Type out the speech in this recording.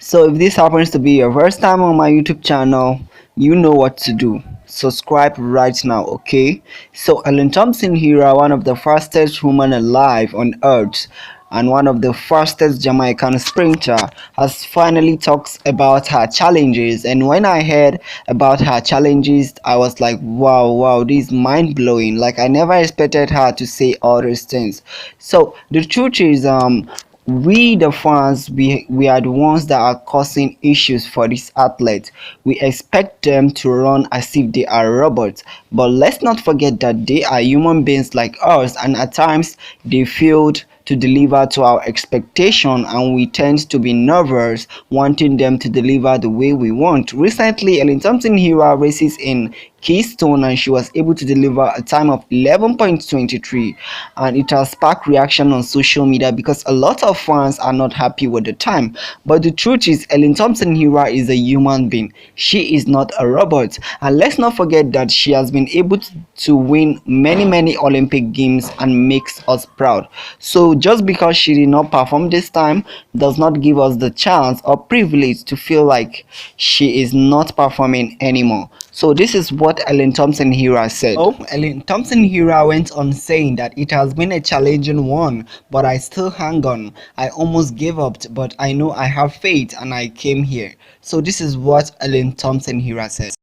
So if this happens to be your first time on my YouTube channel, you know what to do. Subscribe right now, okay? So Elaine ThomsonHerah, one of the fastest women alive on earth and one of the fastest Jamaican sprinter, has finally talked about her challenges. And when I heard about her challenges, I was like, wow, this is mind-blowing. Like, I never expected her to say all these things. So the truth is, we the fans, we are the ones that are causing issues for these athletes. We expect them to run as if they are robots, but let's not forget that they are human beings like us, and at times they failed to deliver to our expectation, and we tend to be nervous wanting them to deliver the way we want. Recently, Elaine ThomsonHerah races in Keystone and she was able to deliver a time of 11.23, and it has sparked reaction on social media because a lot of fans are not happy with the time. But the truth is, Elaine ThomsonHerah is a human being. She is not a robot, and let's not forget that she has been able to win many Olympic games and makes us proud. So just because she did not perform this time does not give us the chance or privilege to feel like she is not performing anymore. So this is what Elaine ThomsonHerah said. Oh, Elaine ThomsonHerah went on saying that it has been a challenging one, but I still hang on. I almost gave up, but I know I have faith and I came here. So this is what Elaine ThomsonHerah said.